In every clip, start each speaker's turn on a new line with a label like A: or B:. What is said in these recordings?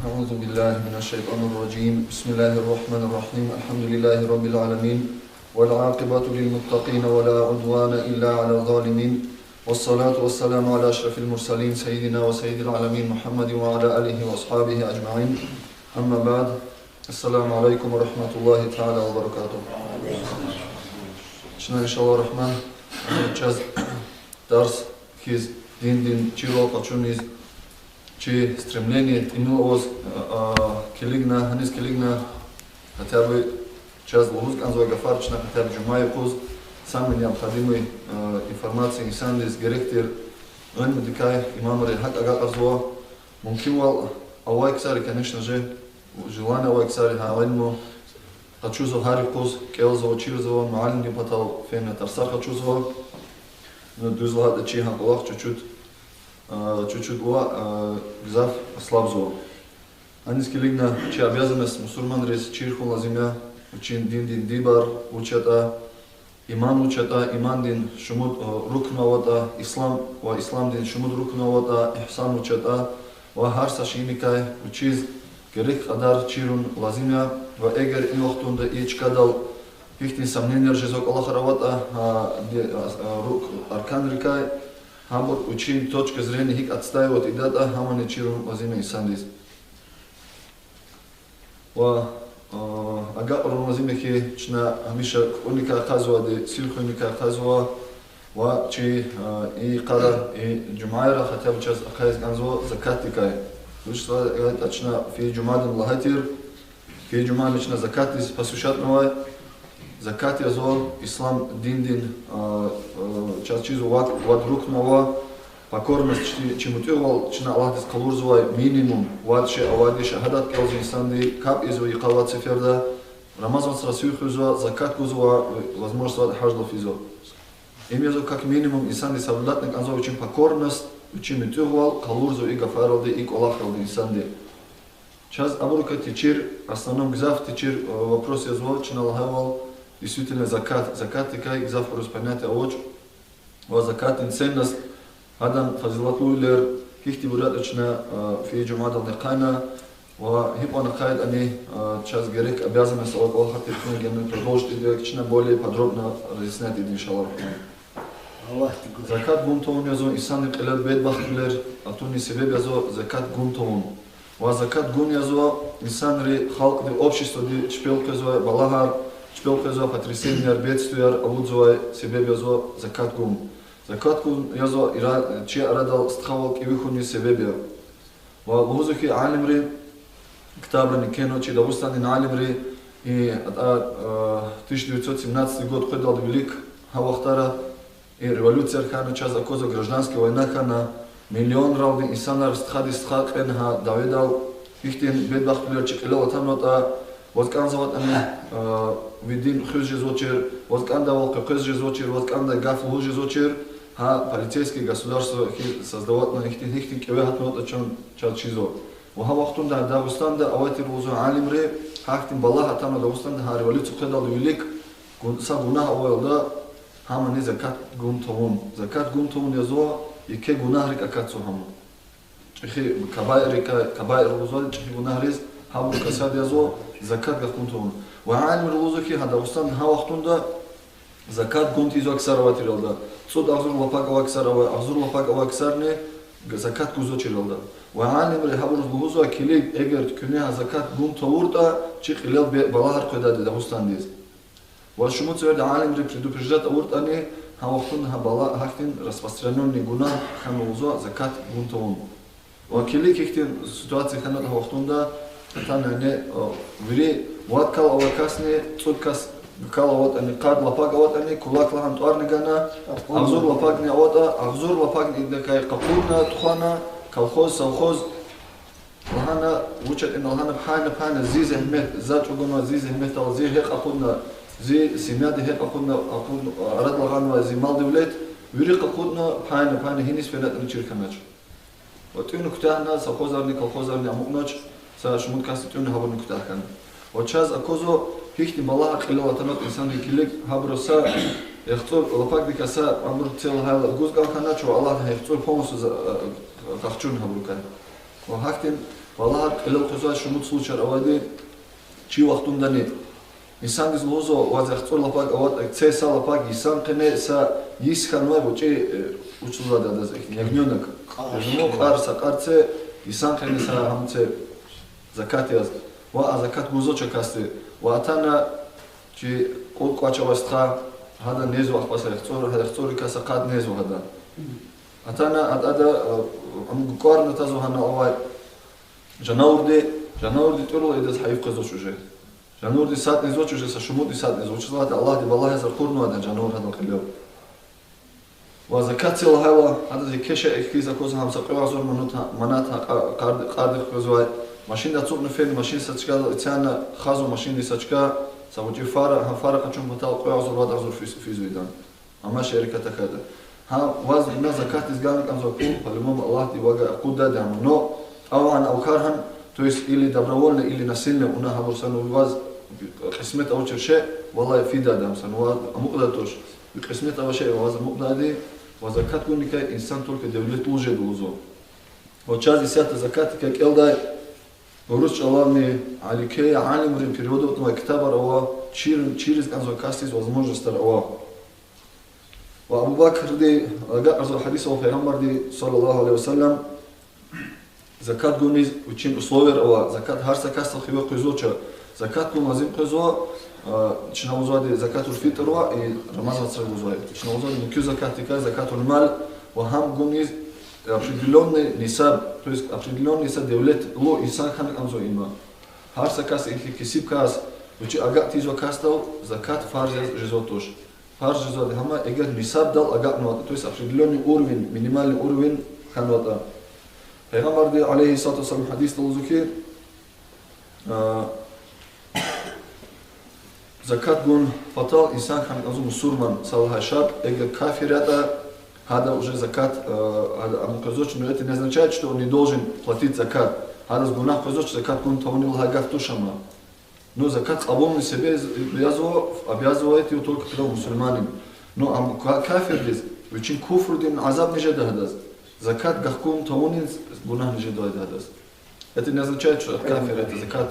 A: أعوذ بالله من الشيطان الرجيم بسم الله الرحمن الرحيم الحمد لله رب العالمين والعاقبة للمتقين ولا عدوان إلا على الظالمين والصلاة والسلام على أشرف المرسلين سيدنا وسيد العالمين محمد وعلى آله وأصحابه أجمعين أما بعد السلام عليكم ورحمة الله تعالى وبركاته إن شاء الله الرحمن час дарс хиз дин чиро пачуниз чи стремление имелось келигна ханис келигна хотя бы час луз канзой гафарчна хотя бы жумай куз самый необходимый информации инсандис геректер он медикай имам рехат ага арзуа мумкин вал авай ксари конечно же желание авай ксари хаалину хочу захари куз келзо чирзо маалин не патал фене тарсар хочу зо но дузлахат чи хакулах чуть-чуть гзав слабзо. Они скилигна, че обязанность мусульман рез чирхун лазимя, учин дин дибар, учата, иман дин шумуд рукнавата, ислам дин шумуд рукнавата, ихсан учата, ва харса шимикай, учиз герек адар чирун лазимя, ва эгер и охтунда и чкадал, ихтин сомнения ржезок Аллаха равата, рук аркан рикай, Хамбур учин точка зрения хик отстаивает и дата хамани чирун лазиме инсандис. Ва ага лазиме хи чна хамиша уника хазва де силху уника хазва ва чи и қара и джумайра хотя бы час ахайз ганзва закатикай. Вышла это чна фи джумадин лахатир фи джумадин чна закатис посвященного закат язо ислам дин час чизу ват рукнова покорность чимутювал чина Аллах скалурзувай минимум ват ше авади шахадат келзин санди кап изо и калат сеферда рамазан срасюхузва закат гузва возможность хаджлов изо имезо как минимум инсанди соблюдатник анзо очень покорность чимутювал калурзу и гафаралди и колахалди инсанди час абурка тичир основном гзав тичир вопрос язо чина Аллахавал действительно закат такая гзав порус понятия оч ва закат ценность адам фазилатлуйлер хихти бураточна фи джумадал некана ва хипана хайд они час герек обязанность Аллаха текунген продолжить идея более подробно разъяснять иншаллах. Закат гунтовун язо исан қилат бедбахтлер атуни себеб язо закат гунтовун ва закат гун язо инсан ри халк ри общество ди шпелк язо балахар шпелк язо потрясение бедствия алудзовай себеб язо закат гун. Закат гун язо че арадал стхавал кивихуни себеб. Ва лузухи алимри ктабрани кено че дагустани на алимри и 1917 год ходил велик хавахтара и революция хана час закоза гражданская война хана миллион равди инсанар стхади стхакен ха давидал ихтин бедбахтлер чекилал танота возканзават ани видин хюзжи зочер возкандавал хюзжи зочер возканда гаф лужи зочер ха полицейские государства создават на ихтин кевехат нота чон чалчизо ва вахтунда Дагестанда аватир узу алимре хахтин балаха тано Дагестанда ха революция ходал велик са гунах авалда хамани закат гунтовун язо и ке гунах рик акацу хам чихи кабайр узо чихи гунах риз хаму касад язо закат гунтовун ва алим рузухи ха Дагестан ха вахтунда закат гунт изо аксар аватиралда цуд агзур лапак аваксар агзур лапак аваксарне закат гузо чиралда ва алим ре хабур лузу акили эгер куне закат гунтовурда чихи лел балахар қодади Дагестандиз ва шумо цвер алим ре предупреждат авуртани ха вахтун ха бала хахтин распространенный гунах хан узо закат гунтовун ва кили кихтин ситуация ханат ха вахтунда тане вири ват кал авакасне цудкас кал ават ани қад лапак ават ани кулак лахан туарни гана агзур лапакни авата агзур лапакни идекай қапурна тухана колхоз совхоз лахана учат ин лахана пхана зиз ахмет зат угуна зиз ахмет ал зи хек апудна зи семьяди хек апудна арад лаганва зи мал девлет вири қапудна пхана хинис фенат ани чирканач вот ин кутахна совхозарни колхозарни амугнач са шумут каститюни хабарни кутахкан вот час акозо хихти балаха қилалатанат инсанги килик хаброса ехцур лапак дикаса амур цел хайла гузгалханачо Аллах ехцур полностью қахчун хабрукан ва хахтин Валлахар қилал қозуай шумут случай авади чи вақтундани инсан диз лозо вазахцор лапак ават цеса лапак исан қене са исханвай бучи учулада даз ягнёнок жмо қарса қарце исан қене са хамце закат яз ва закат гузоча касте ва атана чи қол қачавастха هذا نيزو أخبص يختصر كاسا قاد نيزو هذا أتانا هذا أم قارن تازو هنا أواي جناور دي تقولوا إذا صحيح قزو شجع جناور دي سات نيزو شجع سشمود دي سات نيزو شجع الله دي والله هذا القرن هذا جناور هذا الخليو وزكاة الهوا هذا زي كشة إكيزا كوزا هم سقوا عزور مناتها قارد قزوي ماشين ده تصوب نفين ماشين ساتشكا إتسانا خازو ماشين دي ساتشكا سوتي فارق كم بتاع قوي عزور واد عزور في زويدان أما شركة كذا ها واز من زكاة إزجان كم زوجين فالمهم الله تيواجه قودة ده منو أو أنا أو كارهن تويس إلي دبرولنا إلي نسلنا ونها برسنا واز قسمة أو شيء والله في ده مثلا واز مقدرتوش قسمة أو شيء واز مقدرة وزكاة كونك إنسان تلك دولة توجد وزو وشازي سيات زكاة كألدا ورش الله من عليكي عالم رين периоду этого كتابа روا через أنزوكاستيز возможность روا وأبو بكر دي قال أرزو الحديث هو پیغمبر دي صلى الله عليه وسلم زكاة гониз учен условия روا زكاة هر سكاست خيبه قيزوچا زكاة كون لازم قيزوا чина узади زكاة الفطر روا и рамазан царь узади чина узади мукю زكاة тика زكاة المال وهم гониз определенный нисаб, то есть определенный нисаб девлет ло инсан хан амзо има. Харса кас или кисиб кас, учи агат тизо кастал закат фарз жизотош. Фарз жизот хама эгер нисаб дал агат нуата, то есть определенный уровень, минимальный уровень ханвата. Пайгамбар ди алейхи салату вассалам хадис талузуки закат гун фатал инсан хан амзо мусурман салха шаб эгер кафирята هذا уже закат, но это не означает, что он не должен платить закат. هذا сгунах козоч закат кун таунил хагав тушама. Но закат обомни себе обязывает его только когда мусульманин. Но кафир здесь, очень куфр дин азаб не жададас. Закат гахкун таунин сгунах не жададас. Это не означает, что кафир это закат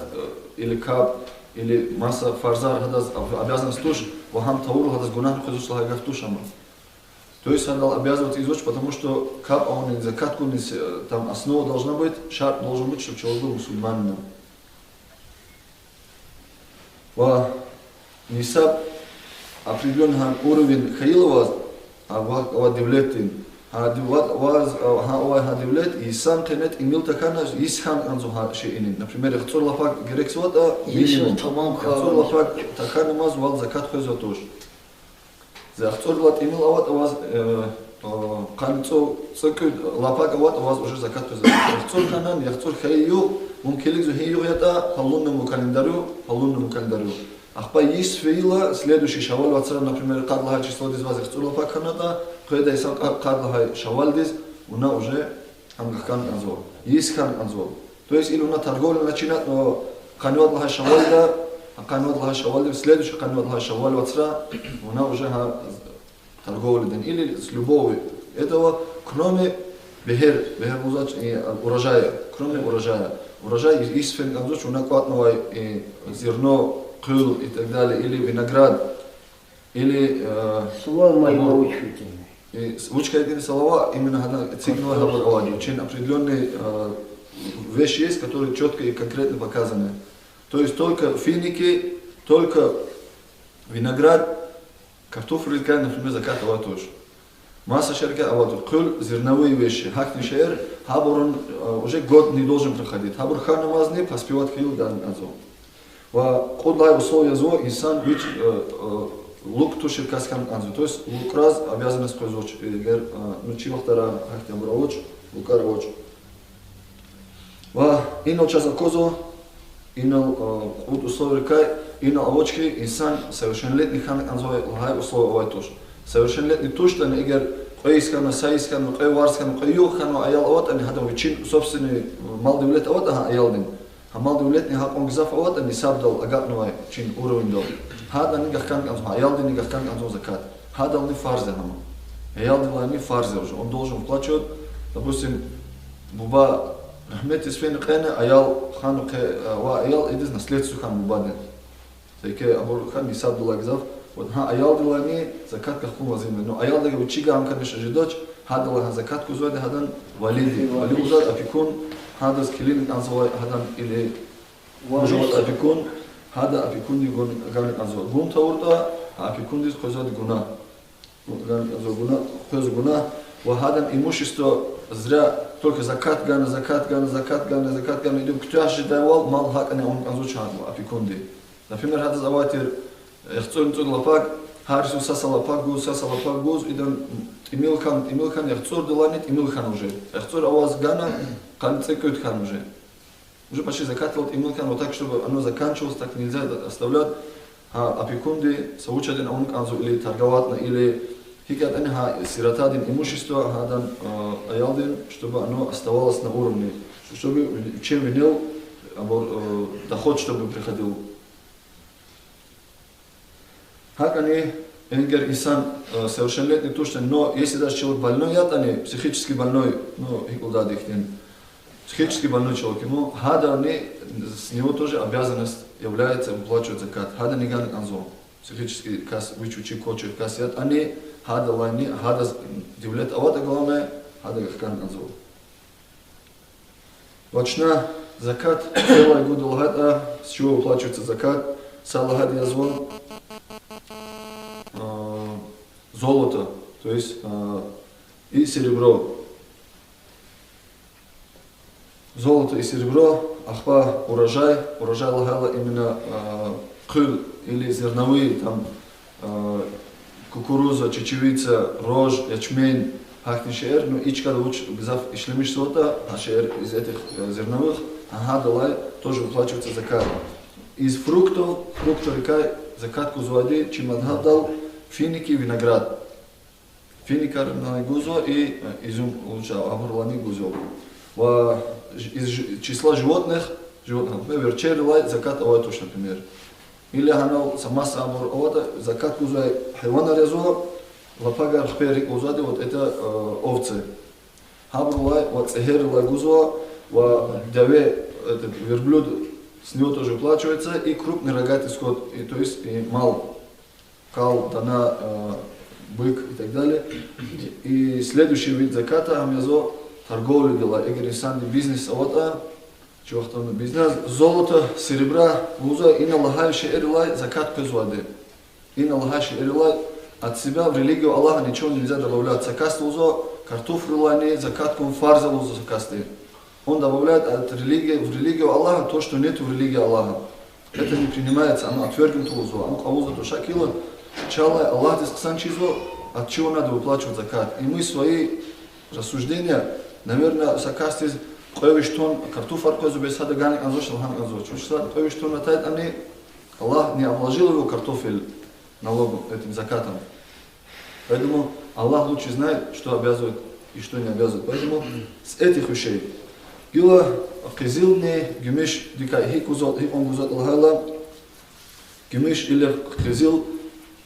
A: или каб или масса фарзар хадас обязанность туш, вахам тауру хадас гунах козоч хагав тушама. То есть надо обязывать изучить, потому что каб, он и закат, там основа должна быть, шарт должен быть, чтобы человек был мусульманином. Нисаб определенный уровень хаилова, а девлетин, а девлет и сам тенет имел такана исхан анзуха шеинин. Например, хцор лафак герексвата минимум, хцор лафак такана маз вал закат хазатош. За хцорлат имел ават аваз канцо цокуд лапак ават аваз уже закат за хцор канан я хцор хайю мумкилик зу хайю ята халунному календарю ахпа есть фейла следующий шавал вацара например кадлаха число диз ваз хцор лапак каната кайда исан кадлаха шавал диз уна уже амгахкан анзор есть хан анзор то есть или уна торговля начинает но канват лаха шавал да قانون الله شوال следующий قانون الله شوال вацра она уже торговля день или с любовью этого кроме бехер музач и урожая кроме урожай из фенгамзуч у накватного зерно кыл и так далее или виноград или
B: слова мои учитель
A: учка эти слова именно это сигнал говорит очень определенные вещи есть которые четко и конкретно показаны. То есть только финики, только виноград, картофель, например, закат аватуш. Масса шерка аватуш. Кул зерновые вещи. Хакни шер, хабурон уже год не должен проходить. Хабур хан намазни, поспевать хил дан азо. Ва кудлай условия зо, инсан бич лук тушир каскан азо. То есть лук раз обязанность козоч. Ну чивахтара хакни абуравоч, лукаравоч. Ва ино часа козо, инал условия кай, инал овочки, инсан совершеннолетний хан анзой лхай условия овайтош. Совершеннолетний туштан эгер қойискан, сайискан, қойварскан, қойюхан, аял оват, они хадам вичин собственный мал девлет оват, аял дин. А мал девлетний хакон гзаф оват, они сабдал агатнувай, чин уровень дал. Хада нигах кан анзой, аял дин нигах кан анзой закат. Хада он не фарзе нам. Аял дин не фарзе уже, он должен вплачивать, допустим, буба Рахмет Исфен Кене, аял хану ва аял идис наследству хан мубаден. Тайке абур хан Исаб Дулагзав, вот ха аял дилани закат кахун вазиме. Но аял деге учига ам канеш ажидоч, хадала закат кузоде хадан валиди. Вали узад апикун, хадас килин анзовай хадан или мужават апикун, хада апикун ди гон гавин анзовай. Гун таурда, апикун дис хозад гуна. Гавин анзовай гуна, хоз гуна. Ва хадан имущество зря только закат гана, идем кто ожидал, мал хакане он анзучан, апикунди. Например, хада заватир, эхцон цуд лапак, харису саса лапак гуз, идем имилхан, эхцор деланит, имилхан уже. Эхцор аваз гана, канце кют хан уже. Уже почти закатывал имилхан вот так, чтобы оно заканчивалось, так нельзя оставлять. А апикунди соучаден он анзу или торговать, или хикат анха сиротадин имущество хадан аялдин, чтобы оно оставалось на уровне, чтобы чем винил доход, чтобы приходил. Как они, энгер инсан совершеннолетний точно, но если даже человек больной, они психически больной, ну хикулдад ихтин, психически больной человек, ему хада они с него тоже обязанность является выплачивать закат. Хада не ганит анзо, психически кас вычучи кочу касят, они хада лайни, хада дивлет, а вот главное, хада гахкан анзо. Вачна закат, целая года лагата, с чего выплачивается закат, салагад язвон, золото, то есть и серебро. Золото и серебро, ахпа урожай лагала именно кыл или зерновые, там кукуруза, чечевица, рожь, ячмень, хахни шеэр, но ичкада лучше гзав и шлемиш сота, а шеэр из этих зерновых, далай тоже выплачивается закат. Из фруктов рекай закат кузуади, чимадхадал, финики, виноград. Финикарный гузо и изюм лучше, амурлани гузо. Из числа животных, например, черелай, закат аватуш, например. Или она сама самур авата, закат кузуай, хайвана резуа, лапага рхпери гузади, вот это овцы. Хабрулай, вот цехерлай гузуа, даве, этот верблюд, с него тоже выплачивается, и крупный рогатый скот, и, то есть и мал, кал, дана, бык и так далее. И следующий вид заката, амязо, торговля дела, эгрисанди бизнес, авата, чувахтовный бизнес, золото, серебра, луза, и налагающий эрилай, закат пезвади. И налагающий эрилай, от себя в религию Аллаха ничего нельзя добавлять. Закаст лузо, картофель лани, закат кун фарза лузо закасты. Он добавляет от религии, в религию Аллаха то, что нет в религии Аллаха. Это не принимается, оно отвергнуто лузо. Оно кавуза душа кило, чалай Аллах дисксан чизо, от чего надо выплачивать закат. И мы свои рассуждения, наверное, закаст из Қойвиштон, картофель козу без хада ганик анзош, лхан анзош. Учится, қойвиштон натает, они, Аллах не обложил его картофель налогом, этим закатом. Поэтому Аллах лучше знает, что обязывает и что не обязывает. Поэтому с этих вещей. Ила кизилни гимиш дикай хикузот, хикон гузот алхайла, гимиш или кизил,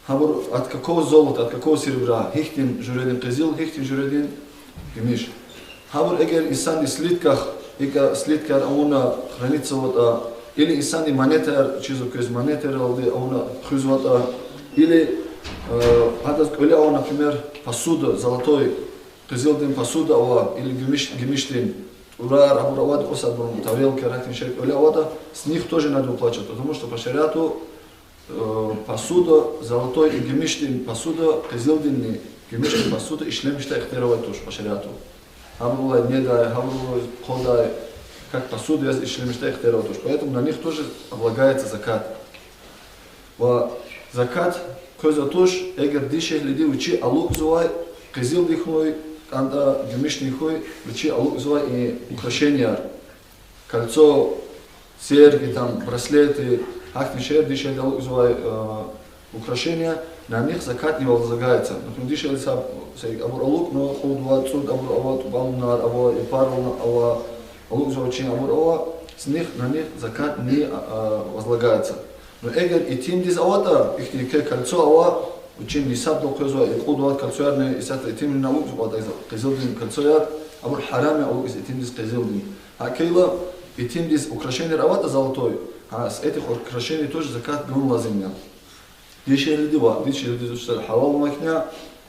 A: от какого золота, от какого серебра, хихтин журедин кизил, хихтин журедин гимиш. Хабур эгер инсан и слитках, слиткар ауна хранится вот, или инсан и монетер, чизу көз монетер алды, ауна хюзвата, или ауна, например, посуда, золотой, кызылдин посуда, или гимиштин, урар, абуравад, осадбун, тарелки, рахтин шерик, с них тоже надо уплачивать, потому что по шариату посуда, золотой и гимиштин посуда, кызылдин, гимиштин посуда, и шлемишта ихтировать тоже по шариату. Хабрулай не дай, хабрулай ходай, как посуду я шлемишта ихтировать тоже. Поэтому на них тоже облагается закат. Закат көза туш, эгер дишех лиди учи алук зуай, кызыл дихной, анда гимишнихой, учи алук зуай и украшения, кольцо, серьги, там, браслеты, ахнишер, дишех алук зуай, украшения, на них закат не возлагается. Например, дишех лиса, абур алук, но худва, цуд, абур ават, балунар, абур ипарвна, абур алук зуай, абур ават, с них, на них закат не возлагается. Но эгер и тим диз авата, их не кольцо ава, учим не саб дол козва, и худват кольцоярный, и сатра и тим не налук зуба, кызылдин кольцояр, абур харами алук, и тим диз кызылдин. Акейла и тимдис украшение равата золотой, а с этих украшений тоже закат гун лазимня. Дишели дива, дишели что халал макня,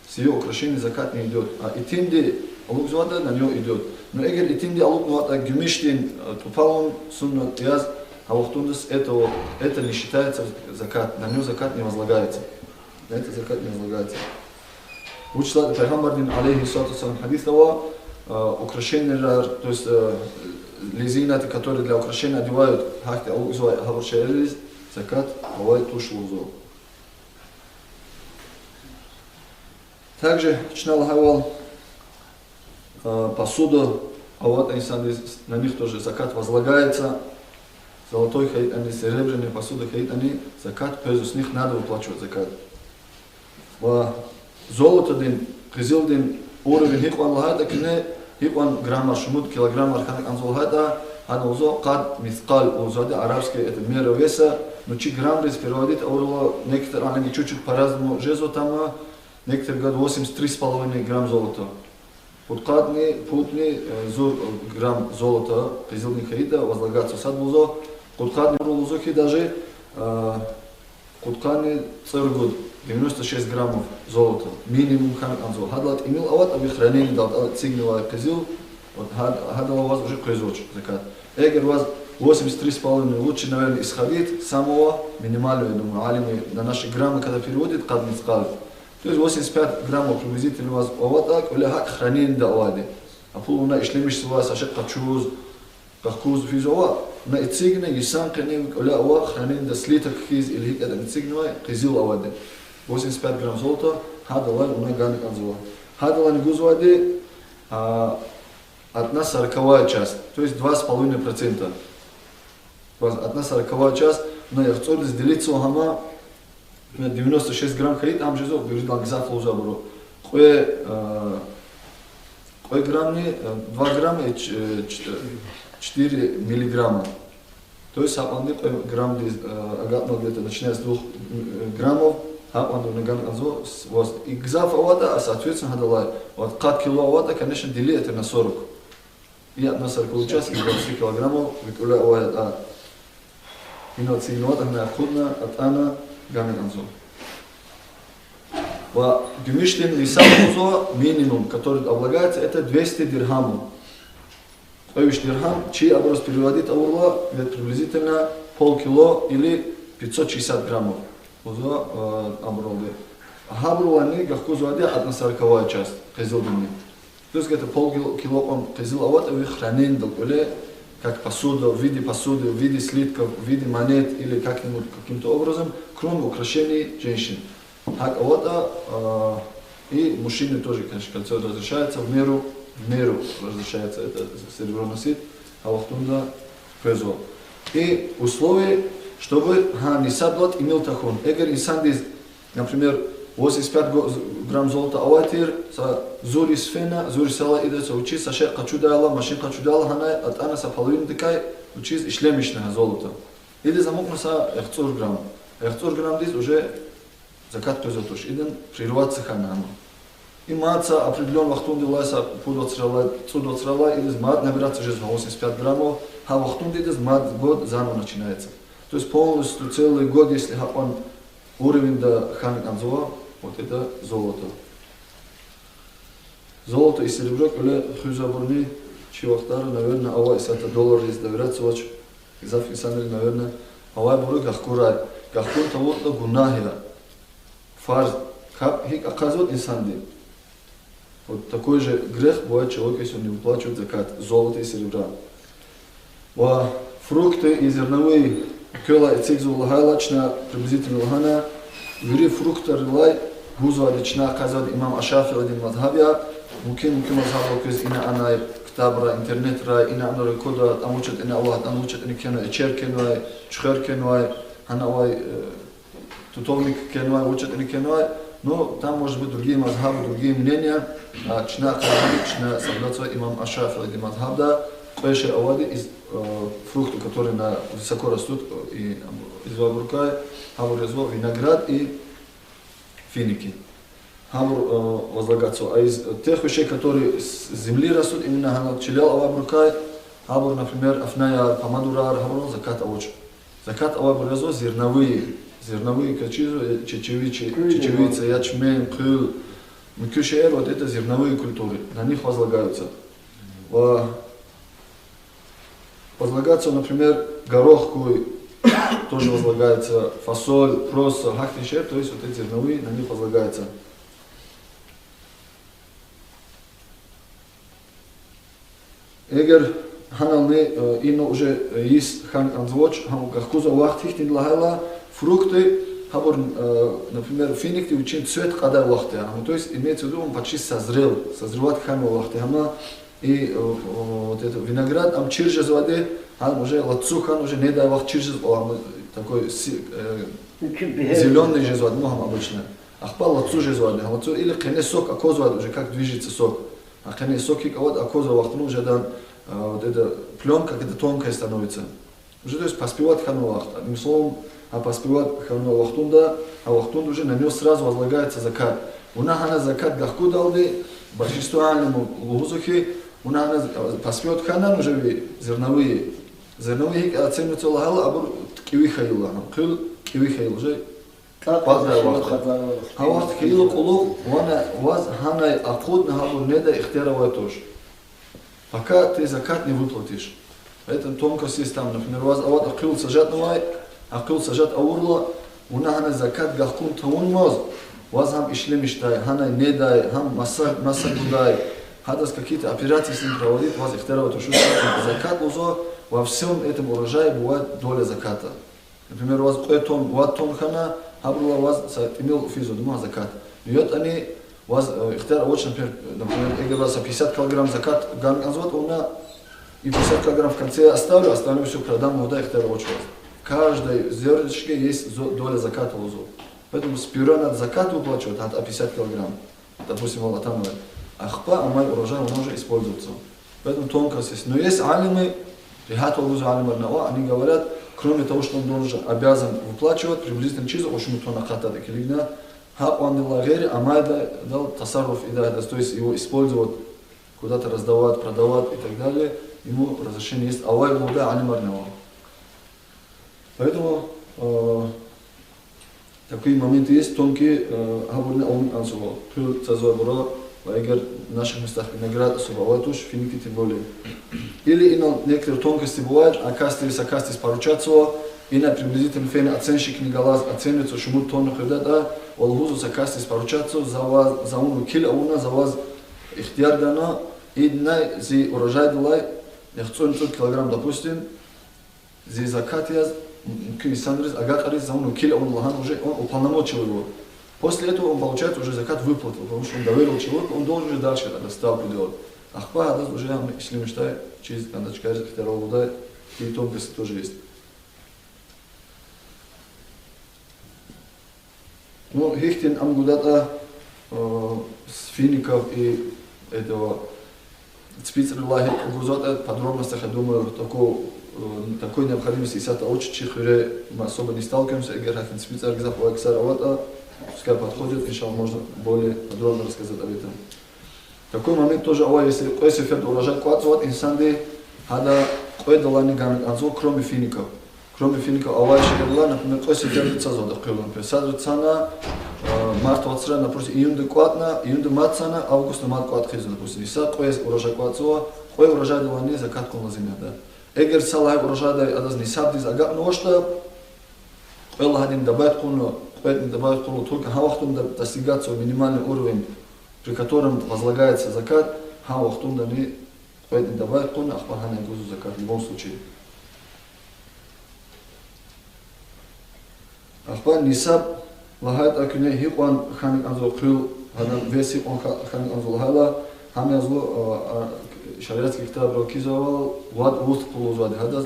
A: с ее украшений закат не идет. А и тимди алук зуада на него идет. Но эгер и тимди алук зуада гюмиштин тупалон суннат яз, а вахтундас это не считается закат, на него закат не возлагается. На это закат не возлагается. Учла Пайгамбардин алейхи салату салам хадис того, украшения, то есть лизинаты, которые для украшения одевают, хахти алузуай хаваршаэлиз, закат, бывает туш лузу. Также чнал хавал посуду, а вот на них тоже закат возлагается. Золотой хаит, они серебряные посуды хаит, они закат, пезу с них надо выплачивать закат. Золото дин, кизил дин, уровень хикван лахата, кне хикван грамма шумут, килограмм арханак анзолхата, анузо кад мискал, узаде арабский, это мера веса, но чи грамм рез переводит, аурова, некоторые они чуть-чуть по-разному жезу там, некоторые говорят 83,5 грамм золота. Путкадни, путни, зур грамм золота, кизилни хаита, возлагаться сад бузо, путкадни рулузухи даже, путкадни целый год. 96 граммов золота, минимум ханак анзол. Хадлат имел ават, аби хранение дал цигнила кизил, вот хадала у вас уже производчик закат. Эгер у вас 83,5 лучше, наверное, исходить самого минимального, я думаю, алими на наши граммы, когда переводит, кад мицкал. То есть 85 граммов приблизительно у вас аватак, или хак хранение дал авади. А пул у нас ишлемиш с вас, ашек качуз, кахкуз физова, на ицигна, исан каним, или ава хранение да слиток хиз, или хик это ицигна, кизил авади. 85 грамм золота, хадалай у нас ганник анзуа. Хадалай гузуади, одна 40-я часть, то есть 2,5%. Одна 40-я часть, но я хочу разделить сухама, 96 грамм хаит, там же зов, говорит, лангзаф луза буру. Кое граммни, 2 грамма и 4 миллиграмма. То есть апанды грамм агатно где-то начиная с 2 граммов, апанды наган анзо, и гзаф авата, а соответственно хадалай. Вот кат кило авата, конечно, дели это на 40. И одна 40 час, и 20 килограммов, викуля авает а. И на цигнуата на худна от ана ганник анзо. Во гюмиштин лисан узо минимум, который облагается, это 200 дирхамов. Ойвиш дирхам, чей образ переводит аурла, это приблизительно полкило или 560 граммов. Узо обролы. Хабрулани гахкузуади одна 40-я часть, кизилдини. То есть это полкило он кизил ават, и хранение долголе, как посуда, в виде посуды, в виде слитков, в виде монет или как-нибудь каким-то образом, кроме украшений женщин. Хак авата и мужчины тоже, конечно, кольцо разрешается в меру разрешается это серебро носить, а вахтунда пезо. И условие, чтобы нисаблат имел тахон. Эгер инсан диз, например, 85 грамм золота аватир, зури сфена, зури сала идется учить, саше качудала, машин качудала, ханай, от ана са половину такай, учить ишлемишное золото. Или замокна са 100 грамм. 100 грамм диз уже закат пезо туш. Иден прерваться ханама. И маца определен вахтун делается пудот срала, и мат набирается уже 85 граммов, а вахтун делается мат год заново начинается. То есть полностью целый год, если он уровень до ханник анзуа, вот это золото. Золото и серебро, когда хюзабурни, чивахтара, наверное, авай, если это доллар есть, доверяться очень, изав инсанели, наверное, авай буры гахкурай, гахкур того-то гунахия, фарз, хик оказывает инсанди. Вот такой же грех бывает человек, если он не выплачивает закат, золото и серебра. Фрукты и зерновые, кёла и цикзу лагайлачна, приблизительно лагана, вери фрукты рылай, гузу алична, оказывает имам Ашафи один мадхабия, мукин мазхабу кез ина анай, ктабра, интернет рай, ина аноры кода, там учат ина Аллах, там учат ина кенуай, чер кенуай, чхер кенуай, анавай, тутовник кенуай, учат ина кенуай. Но там может быть другие мазхабы, другие мнения. Чна согласуется имам Ашафи один мазхаб, да, кое-что авади из фруктов, которые высоко растут, и из вабуркай, хавур резво, виноград и финики. Хавур возлагаться. А из тех вещей, которые с земли растут, именно ханат челял авабуркай, Хабур, например, афнаяр, помадурар, хабур закат ауч. Закат ауа бурезо зерновые чечевица, ячмень, кыл, мукюшер, вот это зерновые культуры, на них возлагаются. Возлагается, например, горох, тоже возлагается, фасоль, просто, хахтишер, то есть вот эти зерновые, на них возлагается. Эгер ханалны ино уже есть хан анзвоч, хам гахкуза вахтих тин лахала, фрукты, хабур, например, финикти учин цвет кадар вахте, то есть имеется в виду, он почти созревает хан вахте, и вот это виноград, чиржез воды, уже лацу хан уже не дай вахт чиржез, такой зеленый жез воды, обычно. Ахпал лацу жез воды, или кене сок, акоз воды, уже как движется сок. А кене соки кавод, акоз вахт, уже дан вот эта пленка, когда тонкая становится. Уже то есть поспевает хану вахт. Одним словом, поспевает хану вахтунда, а вахтунд уже на него сразу возлагается закат. Унахана закат гахку далды, большинство алиму лузухи, унахана поспевает ханан уже зерновые. Зерновые оцениваются лагала, а киви хаила. Кил киви хаил уже падая вахт. А вахт хаилу кулук, ваз ханай акуд нахабу неда ихтяровая тоже. Пока ты закат не выплатишь. Это тонкость есть там, например, у вас акыл сажат навай, акыл сажат аурло, унахана закат гахкун таун моз, у вас хам ишле мечтай, хана не дай, хам масса гудай, хадас какие-то операции с ним проводит, у вас ихтарова тушу, закат лузо, во всем этом урожае бывает доля заката. Например, у вас тон хана, хабрула у вас имел физу, думал закат. Бьет они, у вас ихтар очень, например, если у вас 50 килограмм закат ган азот, у меня и 50 килограмм в конце оставлю, остальное все продам, вода ихтар очень. В каждой зернышке есть доля заката лузу. Поэтому сперва надо закат выплачивать, от 50 килограмм. Допустим, вот там ахпа, а мой урожай он уже используется. Поэтому тонкость есть. Но есть алимы, они говорят, кроме того, что он должен, обязан выплачивать, приблизительно чизу, очень тонна хата декилигна, дал тасарруф и дайдас, то есть его использовать, куда-то раздавать, продавать и так далее, ему разрешение есть. Авай луда алимарнева. Поэтому такие моменты есть тонкие, в наших местах виноград особо, туш финики тем более. Или некоторые тонкости бывают, акастис поручаться, и на приблизительно фен оценщик не галаз оценивается, шуму тонну хедата, олгузу сакастис поручаться, за уну кил ауна, за вас ихтияр дана, и на зи урожай дилай, 100 килограмм, допустим, зи закат яз, кюнисандрис, агакарис, за уну кил ауна лахан, уже он уполномочил его. После этого он получает уже закат выплатил, потому что он доверил человеку, он должен уже дальше доставку делать. Ахпа, уже если мечтает, через кандачкарь, второго вода, и тонкости тоже есть. Ну, Хихтин Амгудата с фиников и этого спицерлахи Гузота, подробностях, я думаю, такой необходимости, если это очень чихуре, мы особо не сталкиваемся, и Герхахин спицер, Гзапова, Ксаравата, пускай подходит, иншалла, можно более подробно рассказать об этом. Такой момент тоже, если ферд урожай квацват, инсанды, хада, кведалани ганзо, кроме фиников. Кроме фиников, авай шегерла, например, если ферд цазода, например, садрицана, март вацра, напротив, июнда кватна, июнда матсана, августа мат кват хизу, допустим. Иса, квес урожай квацва, кве урожай далани, закат кон земля, да. Эгер салай урожай дай, адаз не сабдиз, агак ношта, кве ладин добавит куну, добавить только хавахтум достигается минимальный уровень, при котором возлагается закат, хавахтум не добавить куна, ахпахана гузу закат в любом случае. Ахпан нисаб лагает акюне хикван ханик анзул крил, хадан вес хикван ханик анзул хала, хами анзул шариатский китаб рокизовал, вад уст полузвады, хадан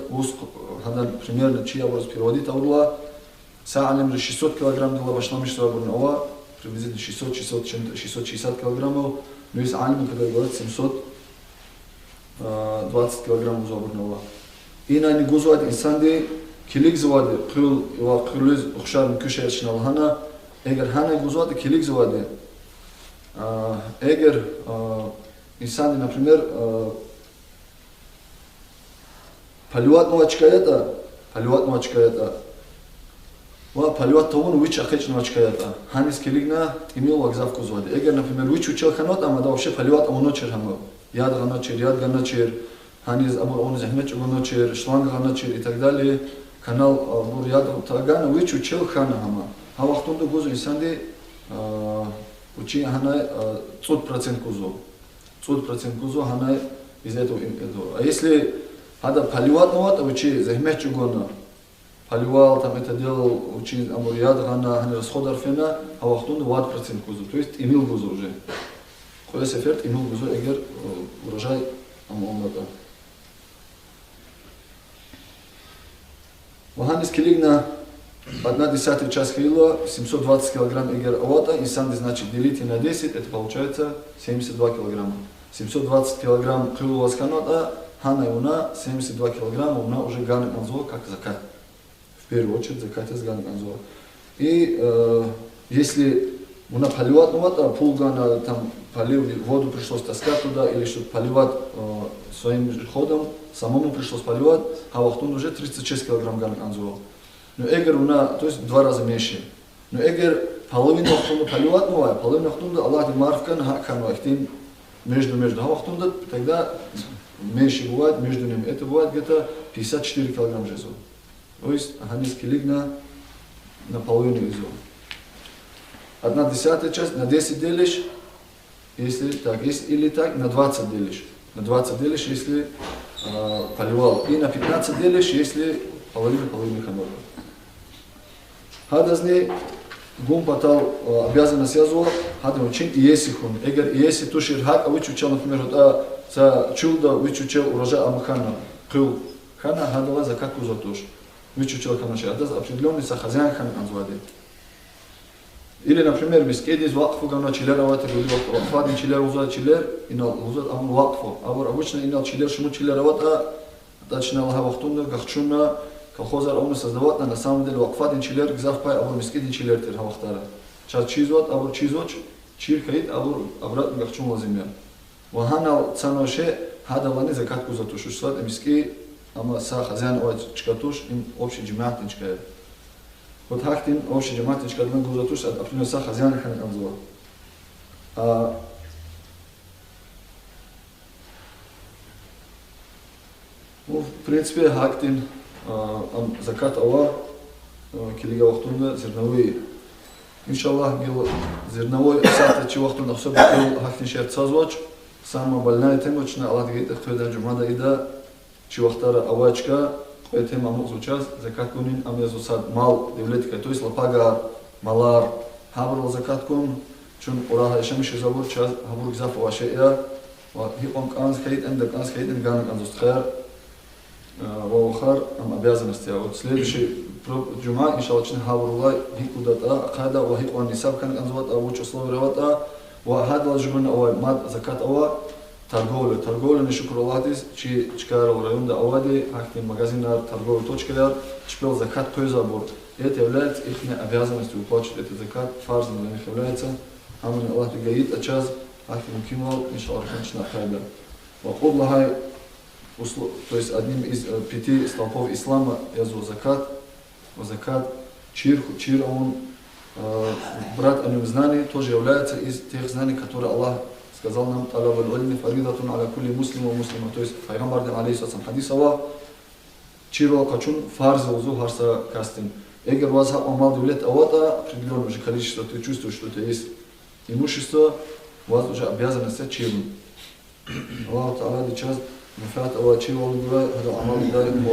A: примерно чья воз переводит аула, Саалем 600 килограмм дала башна мишра бурнова, приблизительно 660 килограммов, но есть алимы, которые говорят 720 килограммов бурнова. И на них гузуат инсанды, килик завады, крылез ухшар мкюшер шналхана, эгер хана гузуат килик завады, эгер инсанды, например, паливат новачкаята, ва паливат тавун вич ахеч новачкаята. Ханис келигна имел вагзав кузвади. Эгер, например, вич учил ханот, ама да вообще паливат амоночер хамал. Яд ганочер, ханис абур он захмеч угоночер, шланг ганочер и так далее. Канал абур яд тагана вич учил хана хама. А вахтунду гузу инсанди учи ханай 100% кузу. 100% кузу ханай из этого. А если хада паливат новат, учи захмеч угона. Поливал, там это делал, учи амур яд гана, хани расходар фена, а вахтунду 20% кузу. То есть имел гузу уже. Хоя сеферт имел гузу эгер урожай амуамата. Ваханис келигна 1/10 часть хила, 720 килограмм эгер авата, и санди значит делите на 10, это получается 72 килограмма. 720 килограмм хилу васканота, хана уна 72 килограмма, уна уже ганет манзуа, как закат. В первую очередь закат из ганет манзуа. И если уна поливать новата, полгана там полил, воду пришлось таскать туда, или чтобы поливать своим ходом, самому пришлось поливать, а вахтун уже 36 килограмм ганет манзуа. Но эгер уна, то есть в 2 раза меньше. Но эгер половину вахтунда поливать новая, половину вахтунда Аллах димарфкан хакан вахтин между вахтунда, тогда меньше бывает между ними. Это бывает где-то 54 килограмм жезу. То есть ханис келигна наполовину изу. 1/10 часть на 10 делишь, если так, или так, на 20 делишь. На 20 делишь, если поливал. И на 15 делишь, если половину ханота. Хадазни гум батал обязанность язуа, хадам учин и еси хун. Эгер еси тушир хак, а вычучал, например, за чулда вычучал урожай амхана, крыл хана, хадала закат кузатуш. Вычучал ханаши. Это определенный хозяин хан анзвади. Или, например, бискедис вакфу гамна чилер авати гуди вакфадин чилер уза чилер, инал уза аму вакфу. Обычно инал чилер шуму чилер авата, точно Аллаха вахтунда, гахчуна, колхозар умы создавать, на самом деле вакфадин чилер гзавпай, абур бискедин чилер тир хавахтара. Чар чизват, абур чизвоч, чир каит, абур обратно гахчун лазимя. Ваханал цаноше, хадавани закат кузатуш. Ушсват эмиски, ама са хазяин овай чкатуш, им общий джимаатин чкает. Вот хахтин общий джимаатин чкает, он кузатуш, определенно са хазяин хан анзуа. Ну, в принципе, хактин закат ава килига вахтунда зерновые. Иншаллах, зерновой сата чи вахтунда особенно хактин шерт сазвач. Самая больная тема, что Аллах говорит, кто это джумада ида, чи вахтара авачка, эта тема музучас, закат кунин амезусад мал девлетика, то есть лапага малар, хабрал закат кун, чун ураха ишамиши забур час хабур гзаф авашея, хипон канс хейт эндак канс хейт эндган канзустхэр. Ваухар обязанности. А вот следующий джума, иншаллах, хаврула хикудата, хада вахикуан нисаб кан анзват, а вот условия вахадла джумана ава мад закат ава торговля не шукролатис, чи чкарал район да авади, ахтин магазинар торговый точкаляр, чпел закат пойзабур. Это является их обязанностью уплачивать этот закат, фарзом для них является. Амин Аллах говорит, а час ахтин кинул, иншаллах, конечно, хайда. Вахудлагай, то есть одним из 5 столпов ислама язу закат, чир он, брат о нем знаний, тоже является из тех знаний, которые Аллах сказал нам, талаб аль-ильми фаридатун аля кулли муслима муслима, то есть пайгамбардин алейхиссалам хадис ава, чир качун фарз узу харса кастин. Эгер вас амал девлет авата, определенное уже количество, ты чувствуешь, что у тебя есть имущество, у вас уже обязанность чирун. Аллах Та'ala сейчас مفات أو شيء والله هذا عمل دائم